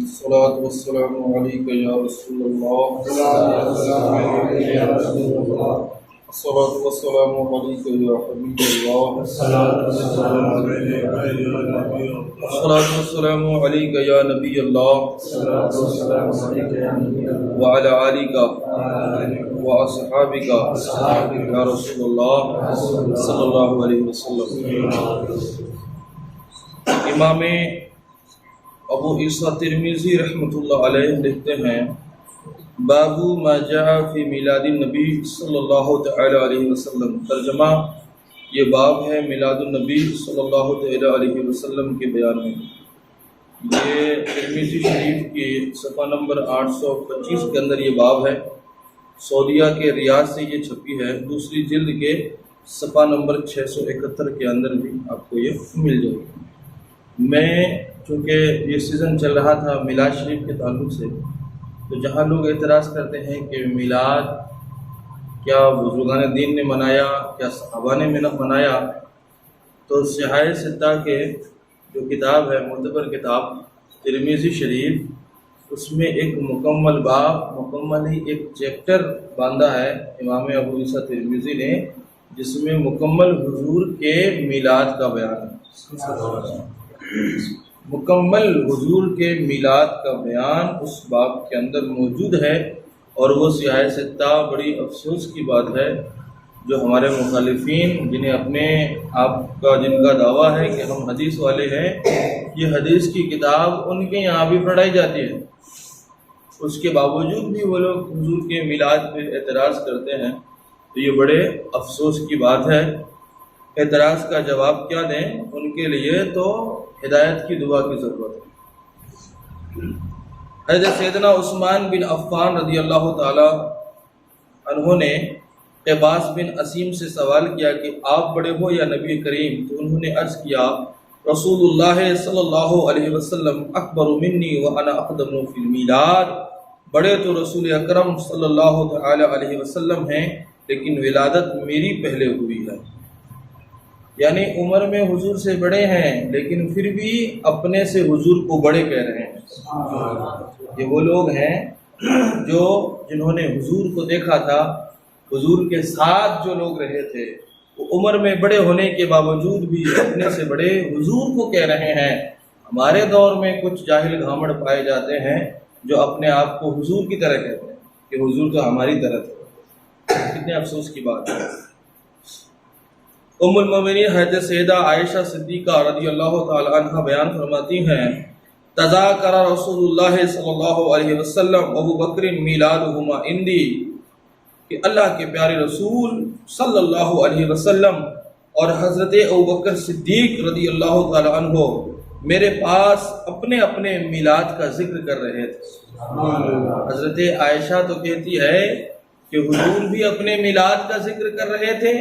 الصلاة والسلام عليك يا رسول الله. الصلاة والسلام عليك يا حبيب الله. الصلاة والسلام عليك يا نبي الله وعلى آلك وأصحابك يا رسول الله صلی اللہ علیہ وسلم. امام ابو عیسیٰ ترمذی رحمۃ اللہ علیہ لکھتے ہیں باب ما جاء فی میلاد النبی صلی اللہ تعالی علیہ وسلم. ترجمہ یہ باب ہے میلاد النبی صلی اللہ تعالی علیہ وسلم کے بیان میں. یہ ترمذی شریف کی صفحہ نمبر 825 کے اندر یہ باب ہے. سعودیہ کے ریاض سے یہ چھپی ہے. دوسری جلد کے صفحہ نمبر 671 کے اندر بھی آپ کو یہ مل جائے گی. میں چونکہ یہ سیزن چل رہا تھا میلاد شریف کے تعلق سے، تو جہاں لوگ اعتراض کرتے ہیں کہ میلاد کیا بزرگان دین نے منایا، کیا صحابہ نے منایا، تو سیاہ ستہ کے جو کتاب ہے معتبر کتاب ترمذی شریف، اس میں ایک مکمل باب، مکمل ہی ایک چیپٹر باندھا ہے امام ابو عیسیٰ ترمذی نے، جس میں مکمل حضور کے میلاد کا بیان ہے. مکمل حضور کے میلاد کا بیان اس باب کے اندر موجود ہے. اور وہ سیاہ ستہ بڑی افسوس کی بات ہے جو ہمارے مخالفین جنہیں اپنے آپ کا جن کا دعویٰ ہے کہ ہم حدیث والے ہیں، یہ حدیث کی کتاب ان کے یہاں بھی پڑھائی جاتی ہے، اس کے باوجود بھی وہ لوگ حضور کے میلاد پہ اعتراض کرتے ہیں. تو یہ بڑے افسوس کی بات ہے. اعتراض کا جواب کیا دیں؟ ان کے لیے تو ہدایت کی دعا کی ضرورت ہے. حضرت سیدنا عثمان بن عفان رضی اللہ تعالی عنہ نے قباس بن اسیم سے سوال کیا کہ آپ بڑے ہو یا نبی کریم؟ تو انہوں نے عرض کیا رسول اللہ صلی اللہ علیہ وسلم اکبر منی وانا اقدم فی المیلاد. بڑے تو رسول اکرم صلی اللہ تعالی علیہ وسلم ہیں، لیکن ولادت میری پہلے ہوئی ہے. یعنی عمر میں حضور سے بڑے ہیں، لیکن پھر بھی اپنے سے حضور کو بڑے کہہ رہے ہیں. یہ وہ لوگ ہیں جو جنہوں نے حضور کو دیکھا تھا، حضور کے ساتھ جو لوگ رہے تھے، وہ عمر میں بڑے ہونے کے باوجود بھی اپنے سے بڑے حضور کو کہہ رہے ہیں. ہمارے دور میں کچھ جاہل گھامڑ پائے جاتے ہیں جو اپنے آپ کو حضور کی طرح کہتے ہیں کہ حضور تو ہماری طرح تھے. کتنے افسوس کی بات ہے. ام المومنین حضرت سیدہ عائشہ صدیقہ رضی اللہ تعالی عنہ بیان فرماتی ہیں تذاکر رسول اللہ صلی اللہ علیہ وسلم ابو بکر میلادہما عندی، کہ اللہ کے پیارے رسول صلی اللہ علیہ وسلم اور حضرت ابو بکر صدیق رضی اللہ تعالی عنہ میرے پاس اپنے اپنے میلاد کا ذکر کر رہے تھے. حضرت عائشہ تو کہتی ہے کہ حضور بھی اپنے میلاد کا ذکر کر رہے تھے،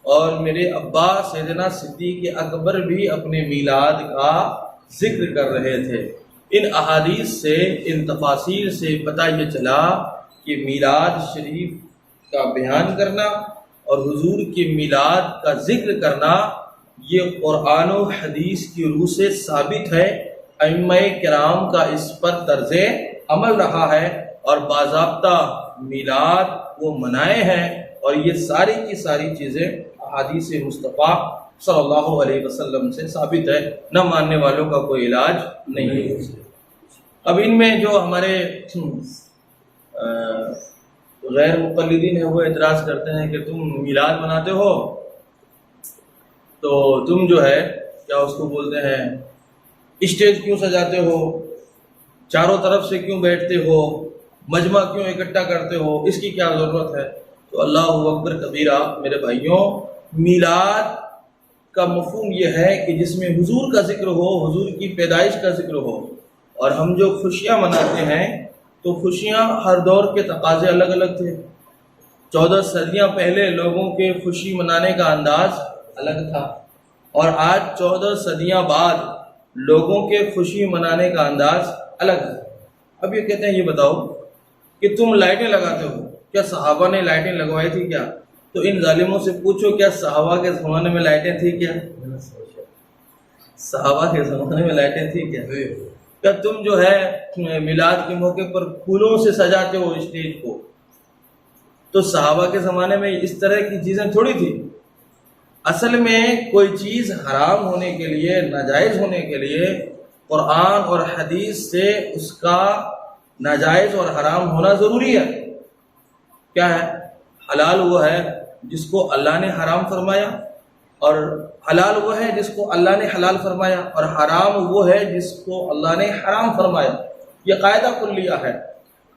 اور میرے ابا سیدنا صدیق اکبر بھی اپنے میلاد کا ذکر کر رہے تھے. ان احادیث سے، ان تفاسیر سے پتہ یہ چلا کہ میلاد شریف کا بیان کرنا اور حضور کے میلاد کا ذکر کرنا یہ قرآن و حدیث کی روح سے ثابت ہے. ائمہ کرام کا اس پر طرز عمل رہا ہے اور باضابطہ میلاد وہ منائے ہیں، اور یہ ساری کی ساری چیزیں احادیث مصطفیٰ صلی اللہ علیہ وسلم سے ثابت ہے. نہ ماننے والوں کا کوئی علاج نہیں ہے. اب ان میں جو ہمارے غیر مقلدین ہیں وہ اعتراض کرتے ہیں کہ تم میلاد مناتے ہو تو تم جو ہے کیا اس کو بولتے ہیں اسٹیج کیوں سجاتے ہو، چاروں طرف سے کیوں بیٹھتے ہو، مجمع کیوں اکٹھا کرتے ہو، اس کی کیا ضرورت ہے؟ تو اللہ اکبر کبیرہ میرے بھائیوں، میلاد کا مفہوم یہ ہے کہ جس میں حضور کا ذکر ہو، حضور کی پیدائش کا ذکر ہو. اور ہم جو خوشیاں مناتے ہیں تو خوشیاں ہر دور کے تقاضے الگ الگ تھے. 14 صدیاں پہلے لوگوں کے خوشی منانے کا انداز الگ تھا، اور آج 14 صدیاں بعد لوگوں کے خوشی منانے کا انداز الگ ہے. اب یہ کہتے ہیں یہ بتاؤ کہ تم لائٹیں لگاتے ہو، کیا صحابہ نے لائٹیں لگوائی تھی کیا؟ تو ان ظالموں سے پوچھو کیا صحابہ کے زمانے میں لائٹیں تھی کیا؟ صحابہ کے زمانے میں لائٹیں تھی کیا؟ کہ تم جو ہے میلاد کے موقع پر پھولوں سے سجاتے ہو اسٹیج کو. تو صحابہ کے زمانے میں اس طرح کی چیزیں تھوڑی تھی. اصل میں کوئی چیز حرام ہونے کے لیے، ناجائز ہونے کے لیے قرآن اور حدیث سے اس کا ناجائز اور حرام ہونا ضروری ہے. کیا ہے؟ حلال وہ ہے جس کو اللہ نے حرام فرمایا، اور حلال وہ ہے جس کو اللہ نے حلال فرمایا، اور حرام وہ ہے جس کو اللہ نے حرام فرمایا. یہ قاعدہ کلیہ ہے.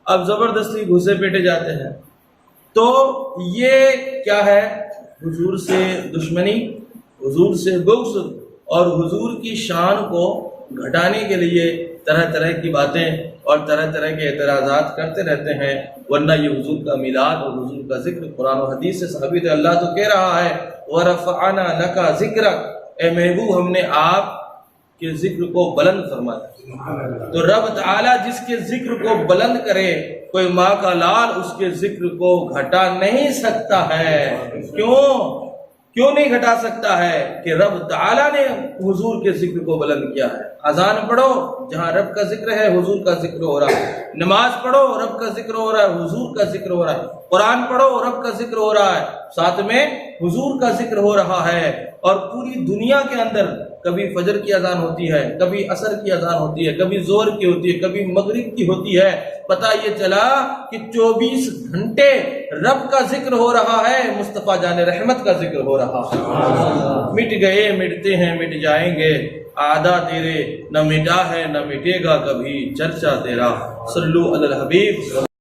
اب زبردستی گھسے پیٹے جاتے ہیں. تو یہ کیا ہے؟ حضور سے دشمنی، حضور سے بغض، اور حضور کی شان کو گھٹانے کے لیے طرح طرح کی باتیں اور طرح طرح کے اعتراضات کرتے رہتے ہیں. ورنہ یہ حضور کا میلاد اور حضور کا ذکر قرآن و حدیث سے ثابت ہے. اللہ تو کہہ رہا ہے وَرَفَعْنَا لَكَ ذِكْرَكَ، اے محبوب ہم نے آپ کے ذکر کو بلند فرمایا. تو رب تعالیٰ جس کے ذکر کو بلند کرے، کوئی ماں کا لال اس کے ذکر کو گھٹا نہیں سکتا ہے. کیوں نہیں گھٹا سکتا ہے؟ کہ رب تعالیٰ نے حضور کے ذکر کو بلند کیا ہے. اذان پڑھو، جہاں رب کا ذکر ہے حضور کا ذکر ہو رہا ہے. نماز پڑھو، رب کا ذکر ہو رہا ہے، حضور کا ذکر ہو رہا ہے. قرآن پڑھو، رب کا ذکر ہو رہا ہے، ساتھ میں حضور کا ذکر ہو رہا ہے. اور پوری دنیا کے اندر کبھی فجر کی اذان ہوتی ہے، کبھی عصر کی اذان ہوتی ہے، کبھی زور کی ہوتی ہے، کبھی مغرب کی ہوتی ہے. پتہ یہ چلا کہ 24 گھنٹے رب کا ذکر ہو رہا ہے، مصطفیٰ جان رحمت کا ذکر ہو رہا ہے. مٹ گئے، مٹتے ہیں، مٹ جائیں گے آدھا تیرے، نہ مٹا ہے نہ مٹے گا کبھی چرچا تیرا. صلو علی الحبیب.